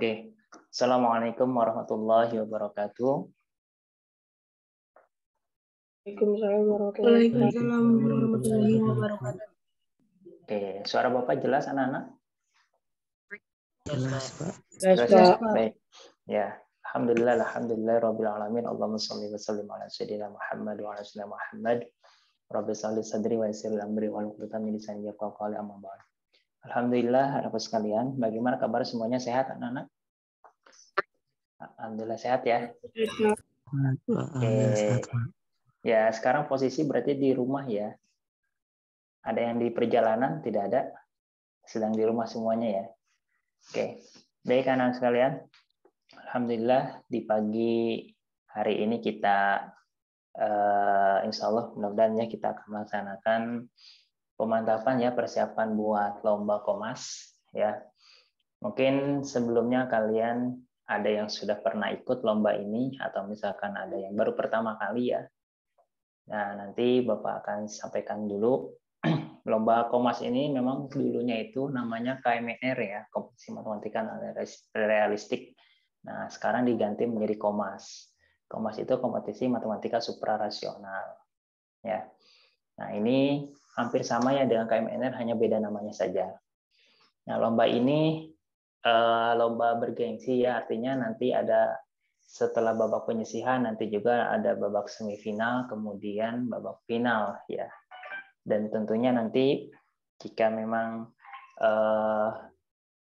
Oke, Assalamualaikum warahmatullahi wabarakatuh. Waalaikumsalam warahmatullahi wabarakatuh. Oke, suara Bapak jelas anak-anak? Jelas, Pak. Jelas ya? Pak. Baik. Ya, alhamdulillah rabbil alamin. Allahumma shalli wa sallim ala sayyidina Muhammad wa ala sayyidina Muhammad. Rabbi shalli sadri wa yassir li amri wa hlul 'uqdatam min lisani yafqahu qawli, amma ba'd. Alhamdulillah, anak sekalian, bagaimana kabar semuanya, sehat anak-anak? Alhamdulillah sehat ya. Oke. Ya, sekarang posisi berarti di rumah ya. Ada yang di perjalanan? Tidak ada. Sedang di rumah semuanya ya. Oke. Baik anak sekalian. Alhamdulillah di pagi hari ini kita insya Allah mudah-mudahan ya kita akan melaksanakan pemantapan ya, persiapan buat lomba Komas ya. Mungkin sebelumnya kalian ada yang sudah pernah ikut lomba ini atau misalkan ada yang baru pertama kali ya. Nah, nanti Bapak akan sampaikan dulu. Lomba Komas ini memang dulunya itu namanya KMR ya, Kompetisi Matematika Realistik. Nah, sekarang diganti menjadi Komas. Komas itu kompetisi matematika suprarasional. Ya. Nah, ini hampir sama ya dengan KMR, hanya beda namanya saja. Nah, lomba ini lomba bergengsi ya, artinya nanti ada setelah babak penyisihan nanti juga ada babak semifinal, kemudian babak final ya. Dan tentunya nanti jika memang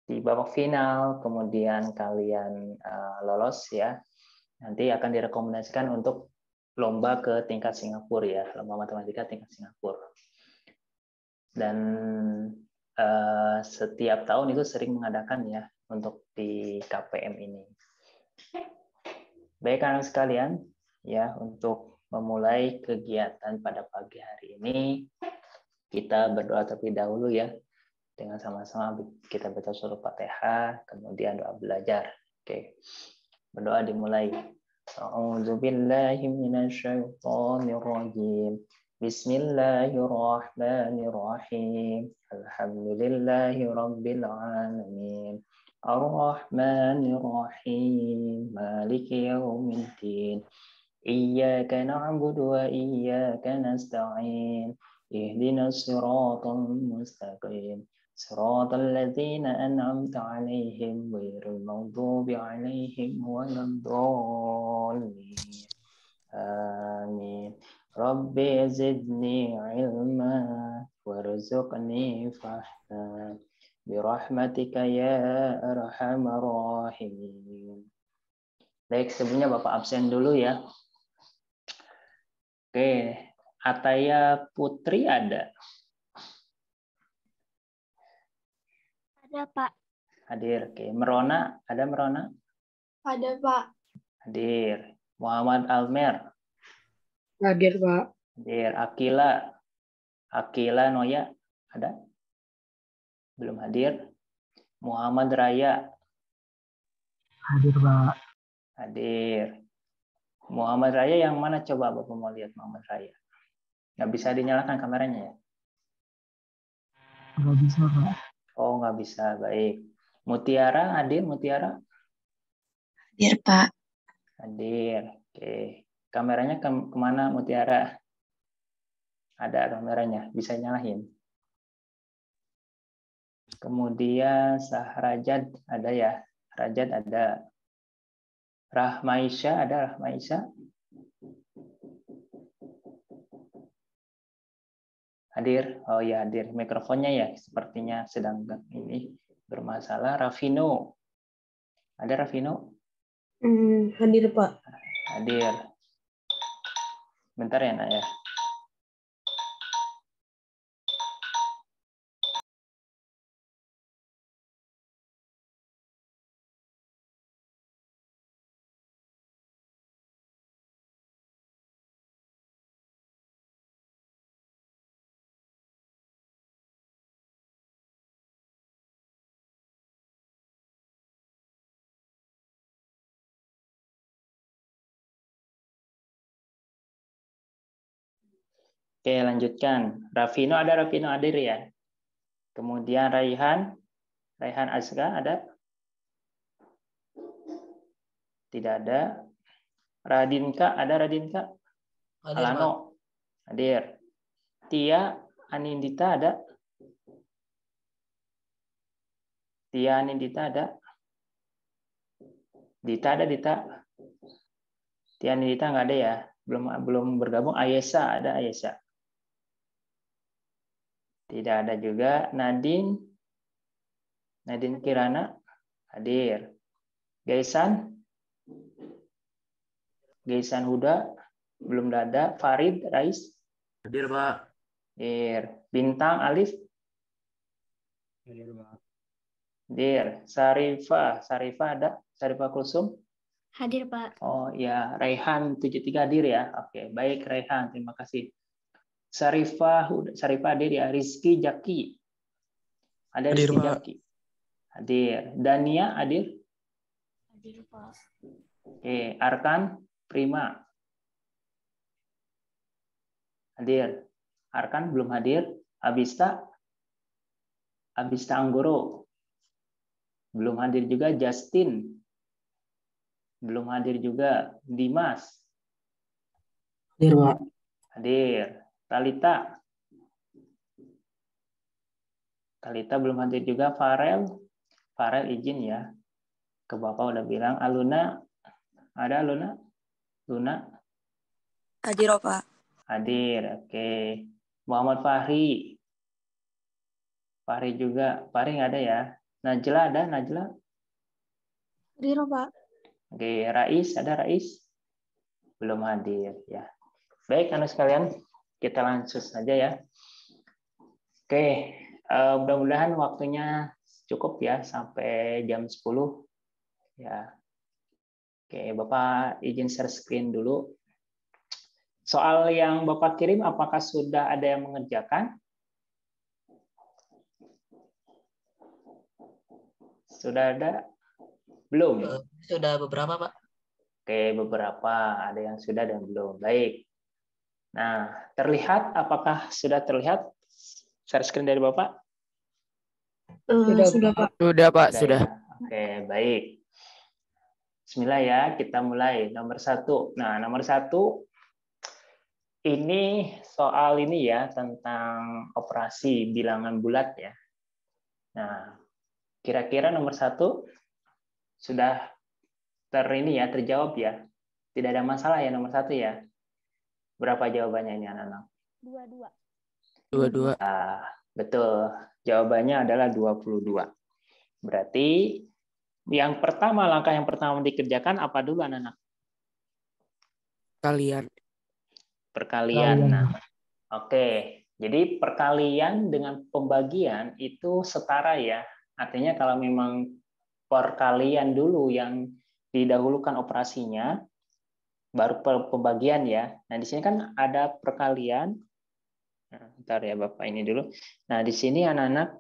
di babak final kemudian kalian lolos ya, nanti akan direkomendasikan untuk lomba ke tingkat Singapura ya, lomba matematika tingkat Singapura. Dan setiap tahun itu sering mengadakan ya untuk di KPM ini. Baik anak sekalian, ya untuk memulai kegiatan pada pagi hari ini kita berdoa terlebih dahulu ya, dengan sama-sama kita baca surah Fatihah, kemudian doa belajar. Oke, berdoa dimulai. A'udzubillahi minasyaitonirrajim. Bismillahirrahmanirrahim. Alhamdulillahi rabbil alamin. Ar-Rahmanir-Rahim. Maliki yaumiddin. Iyyaka na'budu wa iyyaka nasta'in. Ihdinas siratal mustaqim. Siratal ladzina an'amta 'alaihim ghairil maghdubi 'alaihim waladdallin. Amin. Rabbi zidni 'ilma warzuqni fahma birahmatika ya arhamar rahimin. Baik, sebelumnya Bapak absen dulu ya. Oke, Ataya Putri ada? Ada, Pak. Hadir. Oke, Merona, ada Merona? Ada, Pak. Hadir. Muhammad Almer? Hadir, Pak. Hadir. Akila? Akila Noya, ada? Belum hadir. Muhammad Raya? Hadir, Pak. Hadir. Muhammad Raya yang mana coba Bapak mau lihat Muhammad Raya? Nggak bisa dinyalakan kameranya ya? Nggak bisa, Pak. Oh, nggak bisa. Baik. Mutiara, hadir Mutiara? Hadir, Pak. Hadir. Oke. Kameranya kemana Mutiara? Ada kameranya, bisa nyalahin. Kemudian Sahrajat ada ya? Rajat ada. Rahmaisha ada Rahmaisha? Hadir? Oh ya hadir. Mikrofonnya ya sepertinya sedang ini bermasalah. Rafino. Ada Rafino? Hadir, Pak. Hadir. Bentar ya nak ya. Oke, lanjutkan. Rafino ada, Rafino hadir ya. Kemudian Raihan Azka ada? Tidak ada. Radinka, ada Radinka? Hadir, Alano, hadir. Tia Anindita ada? Tia Anindita ada? Dita ada, Dita? Tia Anindita nggak ada ya? Belum bergabung. Ayesa ada, Ayesa? Tidak ada juga. Nadine Kirana hadir. Gaisan Huda belum ada. Farid Rais Hadir, Pak. hadir. Bintang Alif Hadir, Pak. hadir. Sarifah ada? Sarifah Kulsum Hadir, Pak. oh ya. Raihan 73 hadir ya. Oke, baik Raihan, terima kasih. Sarifah hadir ya. Rizky Jaki ada? Hadir, Rizky Pak. Jaki hadir. Dania hadir? Hadir, Pak. Oke, Arkan Prima hadir. Arkan belum hadir. Abista Anggoro belum hadir juga. Justin belum hadir juga. Dimas Hadir, Pak. hadir. Talita belum hadir juga. Farel izin ya. Ke Bapak udah bilang. Aluna ada? Luna Hadir, Pak. hadir. Oke. Muhammad Fahri juga. Fahri nggak ada ya. Najla ada? Najla? Hadir, Pak. Oke. Rais ada? Rais belum hadir ya. Baik, anak sekalian, kita langsung saja ya. Oke, mudah-mudahan waktunya cukup ya sampai jam 10 ya. Oke, Bapak izin share screen dulu. Soal yang Bapak kirim, apakah sudah ada yang mengerjakan? Sudah ada? Belum? Sudah beberapa, Pak. Oke, beberapa. Ada yang sudah dan belum. Baik. Nah, terlihat? Apakah sudah terlihat share screen dari Bapak? Sudah, Pak. Sudah, Pak. Sudah. Ya? Oke, baik. Bismillah ya, kita mulai. Nomor 1. Nah, nomor 1 ini soal ini ya, tentang operasi bilangan bulat ya. Nah, kira-kira nomor 1 sudah terjawab ya. Tidak ada masalah ya nomor 1 ya. Berapa jawabannya ini anak-anak? 22. 22. Betul. Jawabannya adalah 22. Berarti langkah yang pertama dikerjakan apa dulu anak-anak? Perkalian. Nah, oke. Jadi perkalian dengan pembagian itu setara ya. Artinya kalau memang perkalian dulu yang didahulukan operasinya, baru pembagian ya. Nah, di sini kan ada perkalian. Nah, bentar ya Bapak ini dulu. Nah, di sini anak-anak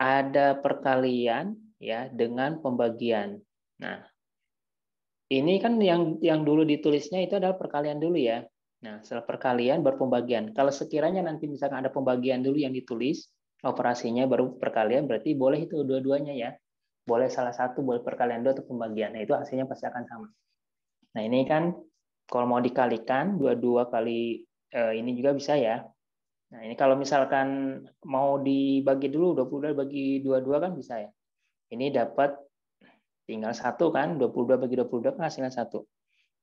ada perkalian ya dengan pembagian. Nah, ini kan yang dulu ditulisnya itu adalah perkalian dulu ya. Nah, setelah perkalian baru pembagian. Kalau sekiranya nanti misalkan ada pembagian dulu yang ditulis, operasinya baru perkalian, berarti boleh itu dua-duanya ya. Boleh salah satu, boleh perkalian dua atau pembagian. Nah, itu hasilnya pasti akan sama. Nah, ini kan kalau mau dikalikan, 22 kali ini juga bisa ya. Nah, ini kalau misalkan mau dibagi dulu, 22 bagi 22 kan bisa ya. Ini dapat tinggal 1 kan, 22 bagi 22 kan hasilnya 1.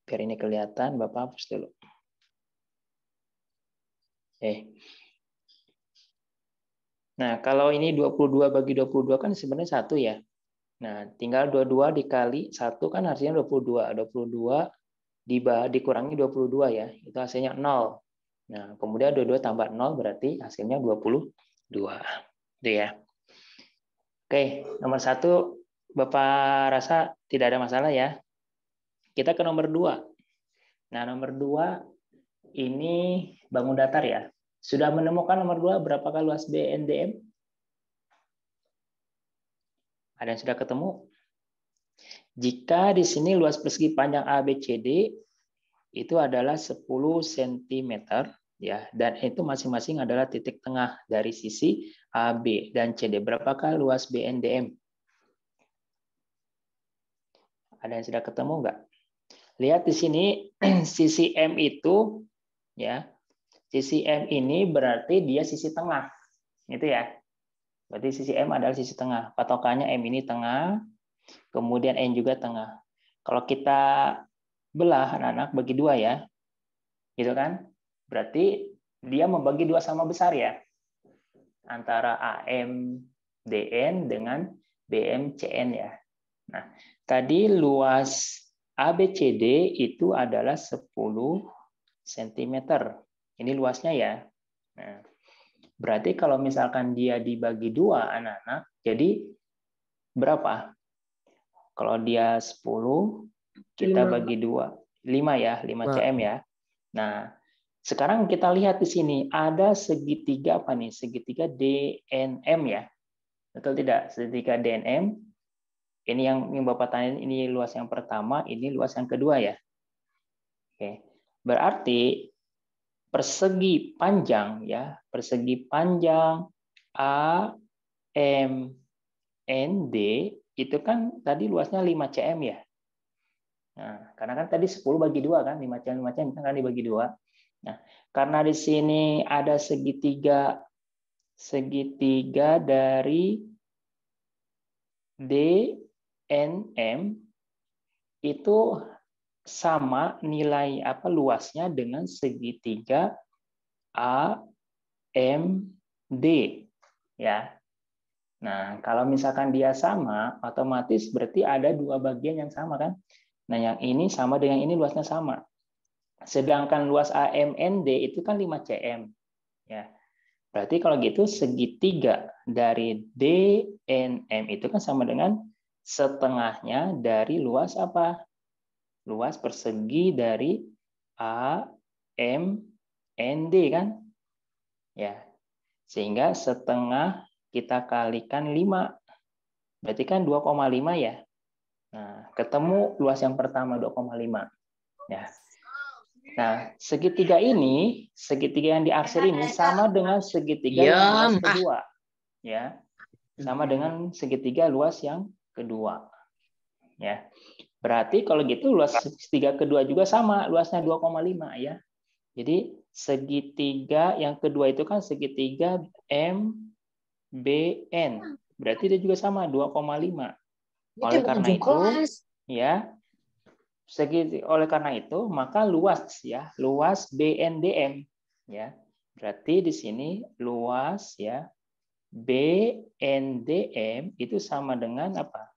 Biar ini kelihatan, Bapak hapus dulu. Nah, kalau ini 22 bagi 22 kan sebenarnya 1 ya. Nah, tinggal 22 dikali 1 kan hasilnya 22. 22 dikurangi 22 ya, itu hasilnya 0. Nah, kemudian 22 tambah 0 berarti hasilnya 22. Itu ya. Oke, nomor 1 Bapak rasa tidak ada masalah ya. Kita ke nomor 2. Nah, nomor 2 ini bangun datar ya. Sudah menemukan nomor 2 berapakah luas BNDM? Ada yang sudah ketemu? Jika di sini luas persegi panjang ABCD itu adalah 10 cm ya, dan itu masing-masing adalah titik tengah dari sisi AB dan CD. Berapakah luas BNDM? Ada yang sudah ketemu enggak? lihat di sini sisi M itu ya. Sisi M ini berarti dia sisi tengah. Gitu ya. Berarti sisi M adalah sisi tengah. Patokannya M ini tengah, kemudian N juga tengah. Kalau kita belah anak-anak bagi dua ya. Gitu kan? Berarti dia membagi dua sama besar ya. Antara AM DN dengan BMCN ya. Nah, tadi luas ABCD itu adalah 10 cm. Ini luasnya ya. Nah, berarti kalau misalkan dia dibagi dua anak-anak, jadi berapa? Kalau dia 10, kita bagi dua. 5 ya, 5 cm ya. Nah, sekarang kita lihat di sini ada segitiga apa nih? Segitiga DNM ya. Betul tidak? Segitiga DNM. Ini yang Bapak tanya, ini luas yang pertama, ini luas yang kedua ya. Oke. Berarti persegi panjang ya, persegi panjang AMND itu kan tadi luasnya 5 cm ya. Nah, karena kan tadi 10 bagi 2 kan, 5 cm 5 cm kan dibagi 2. Nah, karena di sini ada segitiga dari DNM itu sama nilai apa luasnya dengan segitiga AMD ya. Nah, kalau misalkan dia sama, otomatis berarti ada dua bagian yang sama kan? Nah, yang ini sama dengan ini luasnya sama. Sedangkan luas AMND itu kan 5 cm. Ya. Berarti kalau gitu segitiga dari DNM itu kan sama dengan setengahnya dari luas apa? Luas persegi dari AMND kan? Ya. Sehingga setengah kita kalikan 5. Berarti kan 2,5 ya. Nah, ketemu luas yang pertama 2,5. Ya. Nah, segitiga ini, segitiga yang diarsir ini sama dengan segitiga yang luas kedua. Ya. Sama dengan segitiga luas yang kedua. Ya. Berarti kalau gitu luas segitiga kedua juga sama, luasnya 2,5 ya. Jadi segitiga yang kedua itu kan segitiga MBN. Berarti dia juga sama 2,5. Oleh karena itu, ya, oleh karena itu maka luas ya, luas BNDM ya. Berarti di sini luas ya BNDM itu sama dengan apa?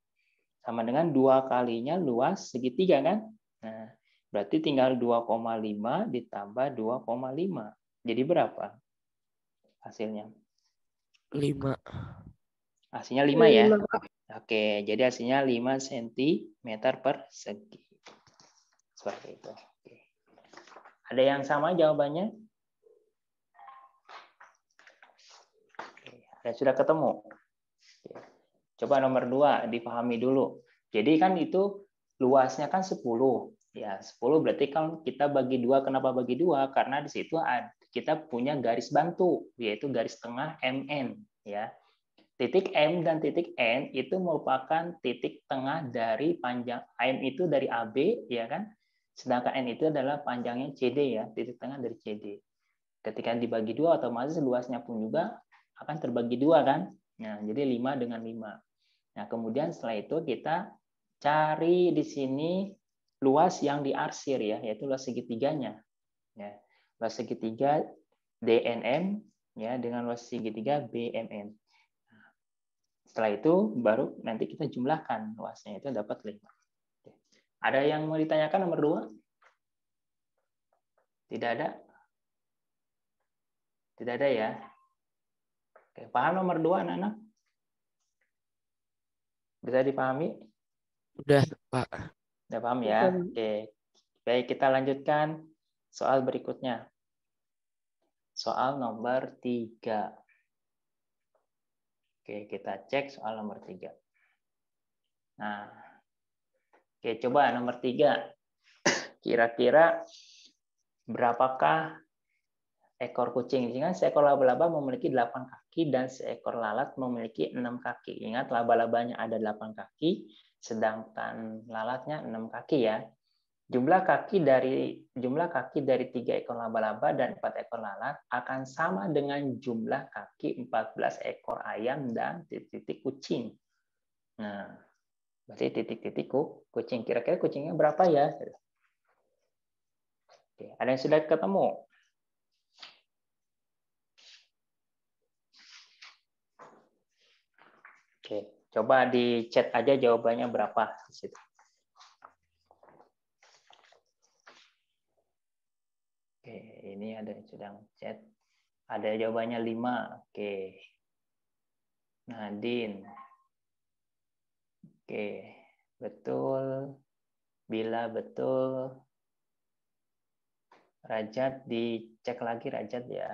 Sama dengan 2 kalinya luas segitiga kan? Nah, berarti tinggal 2,5 ditambah 2,5. Jadi berapa hasilnya? 5. Hasilnya 5 ya? Oke, jadi hasilnya 5 cm persegi. Seperti itu. Oke. Ada yang sama jawabannya? Oke. Ada sudah ketemu? Oke. Coba nomor 2, dipahami dulu. Jadi kan itu luasnya kan 10. Ya, 10 berarti kan kita bagi 2. Kenapa bagi 2? Karena di situ kita punya garis bantu, yaitu garis tengah MN. Ya. Titik M dan titik N itu merupakan titik tengah dari panjang M itu dari AB, ya kan? Sedangkan N itu adalah panjangnya CD ya, titik tengah dari CD. Ketika dibagi 2, otomatis luasnya pun juga akan terbagi 2 kan? Nah, jadi 5 dengan 5. Nah, kemudian setelah itu kita cari di sini luas yang diarsir ya, yaitu luas segitiganya. Ya, luas segitiga DNM ya dengan luas segitiga BMN. Setelah itu baru nanti kita jumlahkan luasnya itu dapat 5. Ada yang mau ditanyakan nomor 2? Tidak ada? Tidak ada ya? Oke, paham nomor 2 anak-anak? Bisa dipahami? Udah, Pak. Udah paham ya? Oke. Baik, kita lanjutkan soal berikutnya. Soal nomor 3. Oke, kita cek soal nomor 3. Nah, oke, coba nomor 3. Kira-kira berapakah ekor kucing? Ingat, seekor laba-laba memiliki 8 kaki dan seekor lalat memiliki 6 kaki. Ingat, laba-labanya ada 8 kaki, sedangkan lalatnya 6 kaki ya. Jumlah kaki dari 3 ekor laba-laba dan 4 ekor lalat akan sama dengan jumlah kaki 14 ekor ayam dan titik-titik kucing. Nah, berarti titik-titik kucing. Kira-kira kucingnya berapa ya? Oke, ada yang sudah ketemu? Oke, coba di chat aja jawabannya berapa di situ. Oke, ini ada yang sedang chat. Ada jawabannya 5. Oke. Nadine. Oke, betul. Bila betul. Rajat dicek lagi Rajat ya.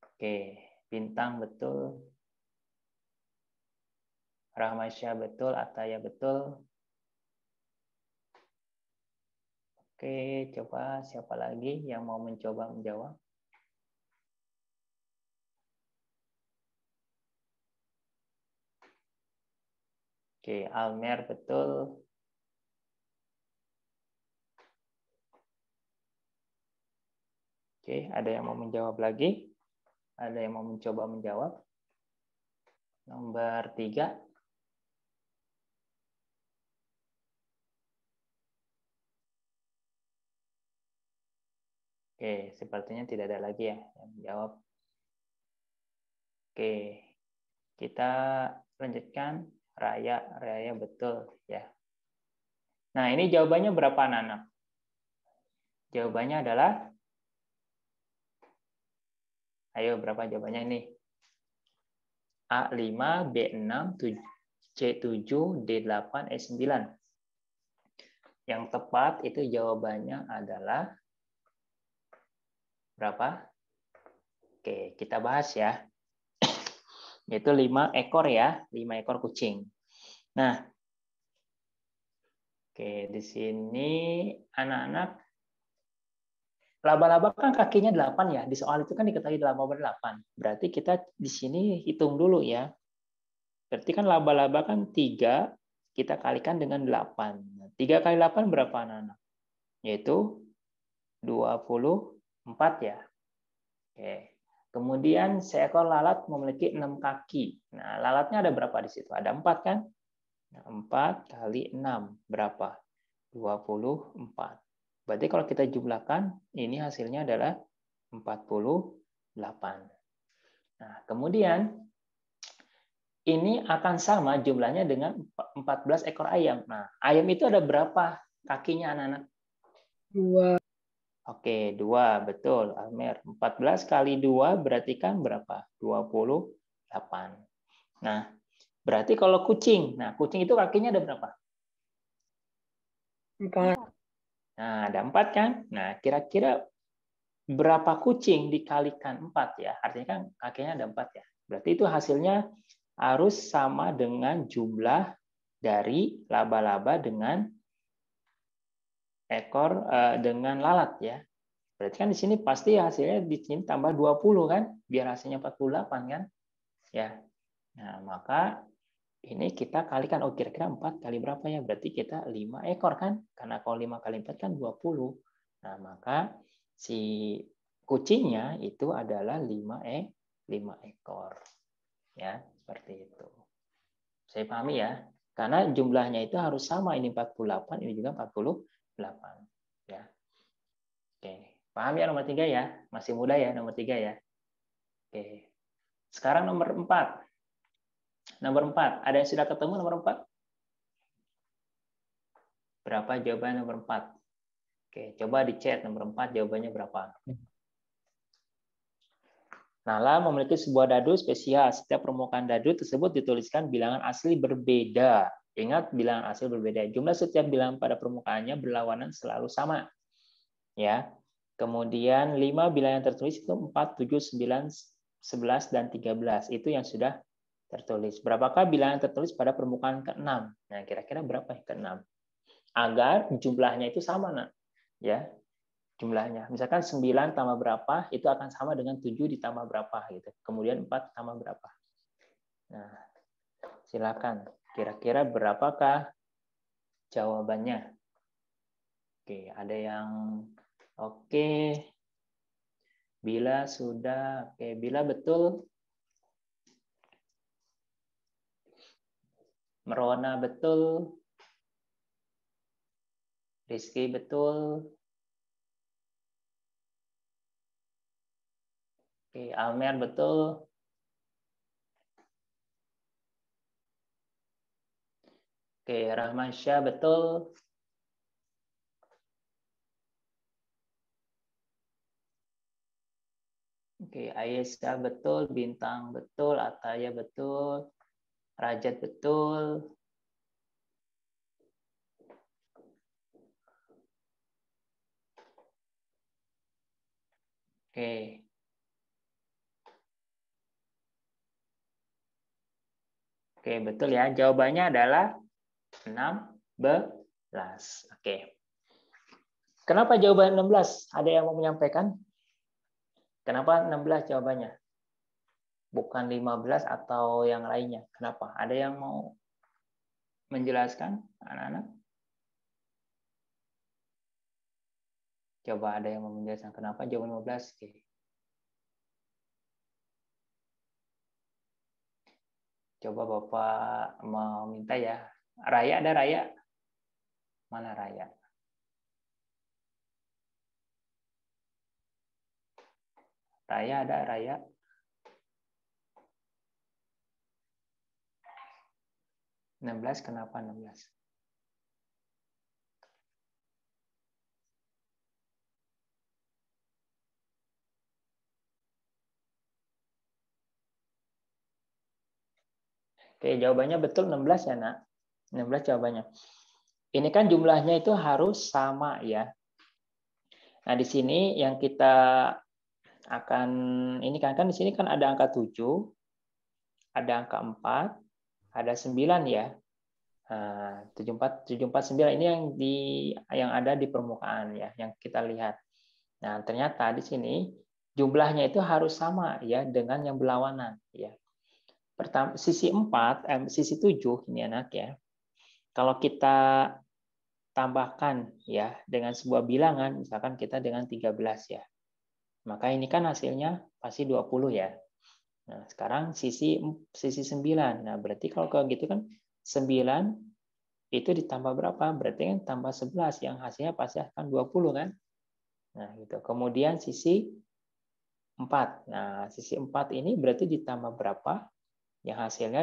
Oke, Bintang betul. Rahmasya betul, Ataya betul. Oke, coba siapa lagi yang mau mencoba menjawab? Oke, Almer betul. Oke, ada yang mau menjawab lagi? Ada yang mau mencoba menjawab? Nomor 3. Oke, sepertinya tidak ada lagi ya yang menjawab. Oke, kita lanjutkan. Raya betul ya. Nah, ini jawabannya berapa anak-anak? Jawabannya adalah, ayo berapa jawabannya ini? A5, B6, C7, D8, E9. Yang tepat itu jawabannya adalah berapa? Oke, kita bahas ya. Yaitu 5 ekor ya, 5 ekor kucing. Nah, oke, di sini anak-anak, laba-laba kan kakinya 8 ya. Di soal itu kan diketahui laba-laba 8. Berarti kita di sini hitung dulu ya. Berarti kan laba-laba kan 3, kita kalikan dengan 8. 3 kali 8 berapa anak-anak? Yaitu 24 ya. Oke. Kemudian seekor lalat memiliki 6 kaki. Nah, lalatnya ada berapa di situ? Ada 4 kan? 4 kali 6 berapa? 24. Berarti kalau kita jumlahkan, ini hasilnya adalah 48. Nah, kemudian ini akan sama jumlahnya dengan 14 ekor ayam. Nah, ayam itu ada berapa kakinya anak-anak? 2. Oke, 2, betul, Almer. 14 kali 2 berarti kan berapa? 28. Nah, berarti kalau kucing, nah kucing itu kakinya ada berapa? 4. Nah, ada 4 kan? Nah, kira-kira berapa kucing dikalikan 4 ya? Artinya kan kakinya ada 4 ya. Berarti itu hasilnya harus sama dengan jumlah dari laba-laba dengan ekor dengan lalat ya. Berarti kan di sini pasti hasilnya di sini tambah 20 kan, biar hasilnya 48 kan? Ya. Nah, maka ini kita kalikan, oh kira-kira 4 kali berapa ya? Berarti kita 5 ekor kan? Karena kalau 5 kali 4 kan 20. Nah, maka si kucingnya itu adalah 5 ekor. Ya, seperti itu. Saya pahami ya. Karena jumlahnya itu harus sama, ini 48, ini juga 48. Ya. Oke. Paham ya nomor 3 ya? Masih muda ya nomor 3 ya? Oke. Sekarang nomor 4. Nomor 4. Ada yang sudah ketemu nomor 4? Berapa jawaban nomor 4? Oke, coba di chat nomor 4 jawabannya berapa? Nala memiliki sebuah dadu spesial. Setiap permukaan dadu tersebut dituliskan bilangan asli berbeda. Ingat bilangan asli berbeda. Jumlah setiap bilangan pada permukaannya berlawanan selalu sama. Ya. Kemudian 5 bilangan tertulis itu 4, 7, 9, 11, dan 13. Itu yang sudah tertulis. Berapakah bilangan tertulis pada permukaan ke-6? Nah, kira-kira berapa yang ke-6? Agar jumlahnya itu sama, nah. Ya. Jumlahnya. Misalkan 9 tambah berapa, itu akan sama dengan 7 ditambah berapa gitu. Kemudian 4 tambah berapa. Nah, silakan. Kira-kira berapakah jawabannya? Oke, ada yang oke. Bila sudah, oke, Bila betul. Merona betul. Rizky betul. Oke, Almer betul. Oke, Rahmansyah betul. Oke, Aisyah betul, Bintang betul, Ataya betul, Rajat betul. Oke. Oke, betul ya. Jawabannya adalah 16. Oke. Kenapa jawaban 16? Ada yang mau menyampaikan? Kenapa 16 jawabannya? Bukan 15 atau yang lainnya. Kenapa? Ada yang mau menjelaskan, anak-anak? Coba ada yang mau menjelaskan kenapa jawaban 15? Oke. Coba Bapak mau minta ya. Raya, ada Raya? Mana Raya? Raya ada Raya? Kenapa 16? Oke, jawabannya betul 16 ya, Nak. 16 jawabannya. Ini kan jumlahnya itu harus sama ya. Nah, di sini yang kita akan ini kan di sini kan ada angka 7, ada angka 4, ada 9 ya. Nah, 749 ini yang ada di permukaan ya, yang kita lihat. Nah, ternyata di sini jumlahnya itu harus sama ya dengan yang berlawanan ya. Pertama, sisi 7 ini anak ya. Kalau kita tambahkan ya dengan sebuah bilangan, misalkan kita dengan 13 ya. Maka ini kan hasilnya pasti 20 ya. Nah, sekarang sisi 9. Nah, berarti kalau kayak gitu kan 9 itu ditambah berapa? Berarti kan tambah 11 yang hasilnya pasti akan 20 kan? Nah, gitu. Kemudian sisi 4. Nah, sisi 4 ini berarti ditambah berapa? Yang hasilnya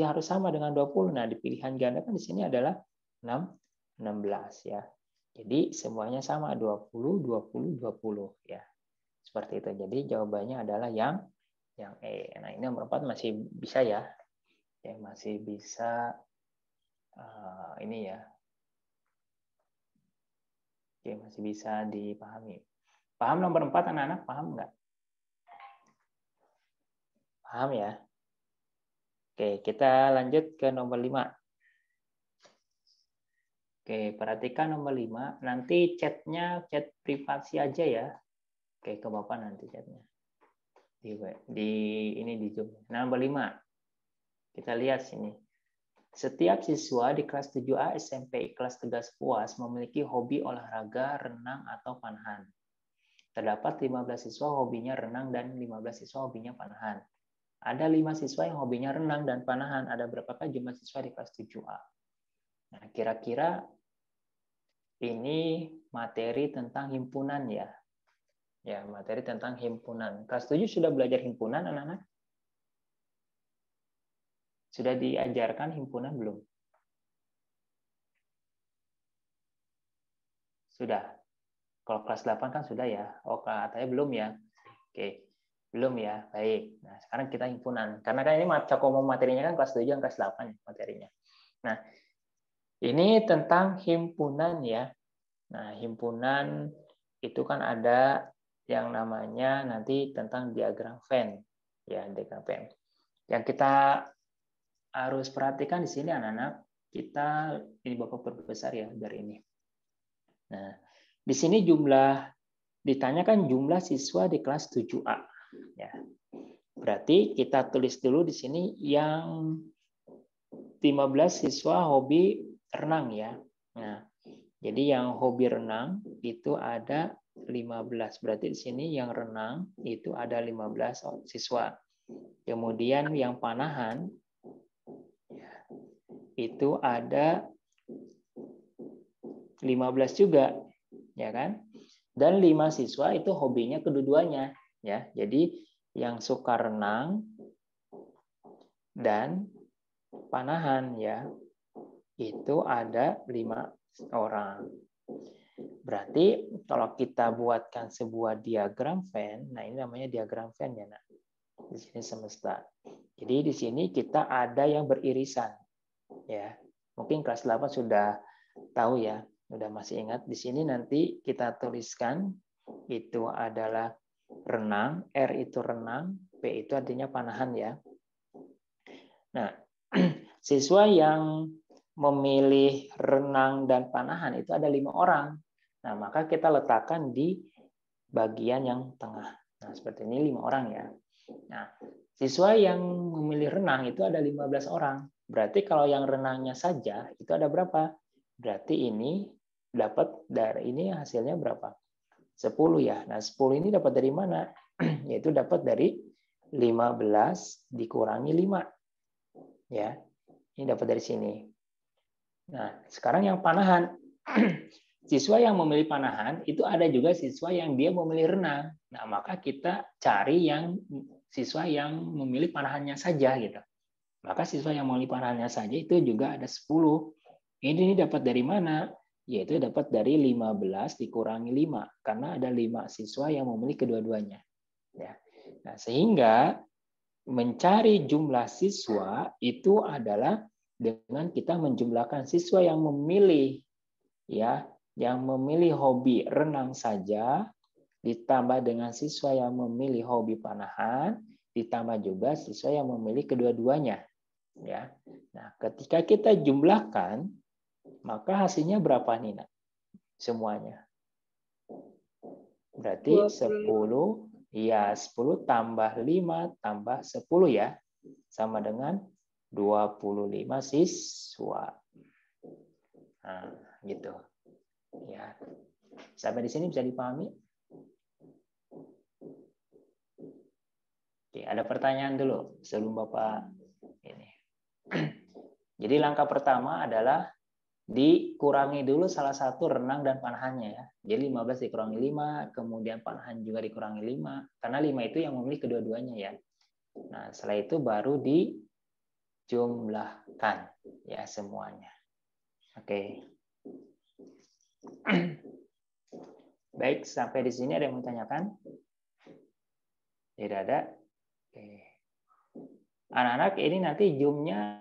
harus sama dengan 20. Nah, di pilihan ganda kan di sini adalah 16 ya. Jadi semuanya sama 20, 20, 20 ya. Seperti itu. Jadi jawabannya adalah yang E. Nah, ini nomor 4 masih bisa ya. Ya, masih bisa ini ya. Oke, masih bisa dipahami. Paham nomor 4 anak-anak? Paham nggak? Paham ya? Oke, kita lanjut ke nomor 5. Oke, perhatikan nomor 5. Nanti chatnya chat privasi aja ya. Oke, ke Bapak nanti chatnya. Di Zoom. Nah, nomor 5. Kita lihat sini. Setiap siswa di kelas 7A SMP kelas Tegas Puas memiliki hobi olahraga, renang, atau panahan. Terdapat 15 siswa hobinya renang dan 15 siswa hobinya panahan. Ada 5 siswa yang hobinya renang dan panahan. Ada berapakah jumlah siswa di kelas 7A? Nah, kira-kira ini materi tentang himpunan ya. Ya, materi tentang himpunan. Kelas 7 sudah belajar himpunan, anak-anak? Sudah diajarkan himpunan belum? Sudah. Kalau kelas 8 kan sudah ya. Oh, katanya belum ya. Oke. Belum ya, baik. Nah, sekarang kita himpunan. Karena kan ini cakupan materinya kan kelas 7 dan kelas 8 materinya. Nah, ini tentang himpunan ya. Nah, himpunan itu kan ada yang namanya nanti tentang diagram Venn. Ya, diagram Venn. Yang kita harus perhatikan di sini anak-anak, ini Bapak perbesar ya dari ini. Nah, di sini ditanyakan jumlah siswa di kelas 7A. Ya. Berarti kita tulis dulu di sini yang 15 siswa hobi renang ya. Nah, Jadi yang hobi renang itu ada 15. Berarti di sini yang renang itu ada 15 siswa. Kemudian yang panahan itu ada 15 juga, ya kan? Dan 5 siswa itu hobinya kedua-duanya, ya. Jadi yang suka renang dan panahan, ya, itu ada 5 orang. Berarti kalau kita buatkan sebuah diagram Venn, nah ini namanya diagram Venn ya, nak. Di sini semesta. Jadi di sini kita ada yang beririsan, ya. Mungkin kelas 8 sudah tahu ya, sudah masih ingat. Di sini nanti kita tuliskan itu adalah renang, R itu renang, P itu artinya panahan ya. Nah, siswa yang memilih renang dan panahan itu ada 5 orang. Nah, maka kita letakkan di bagian yang tengah. Nah, seperti ini 5 orang ya. Nah, siswa yang memilih renang itu ada 15 orang. Berarti kalau yang renangnya saja itu ada berapa? Berarti ini dapat dari ini hasilnya berapa? 10 ya. Nah, 10 ini dapat dari mana? Yaitu dapat dari 15 dikurangi 5. Ya. Ini dapat dari sini. Nah, sekarang yang panahan. Siswa yang memilih panahan, itu ada juga siswa yang dia memilih renang. Nah, maka kita cari yang siswa yang memilih panahannya saja. Gitu. Maka siswa yang memilih panahannya saja itu juga ada 10. Ini dapat dari mana? Yaitu dapat dari 15 dikurangi 5. Karena ada 5 siswa yang memilih kedua-duanya. Ya. Nah, sehingga mencari jumlah siswa itu adalah dengan kita menjumlahkan siswa yang memilih hobi renang saja ditambah dengan siswa yang memilih hobi panahan ditambah juga siswa yang memilih kedua-duanya ya. Nah, ketika kita jumlahkan maka hasilnya berapa nih, Nak? Semuanya. Berarti 10 ya, 10 tambah 5 tambah 10 ya sama dengan 25 siswa. Nah, gitu. Ya. Sampai di sini bisa dipahami? Oke, ada pertanyaan dulu sebelum Bapak ini. Jadi langkah pertama adalah dikurangi dulu salah satu renang dan panahannya ya. Jadi 15 dikurangi 5, kemudian panahan juga dikurangi 5 karena 5 itu yang memilih kedua-duanya ya. Nah, setelah itu baru di jumlahkan ya semuanya. Oke. Baik, sampai di sini ada yang mau tanyakan? Tidak ada. Oke. Anak-anak ini nanti Zoom-nya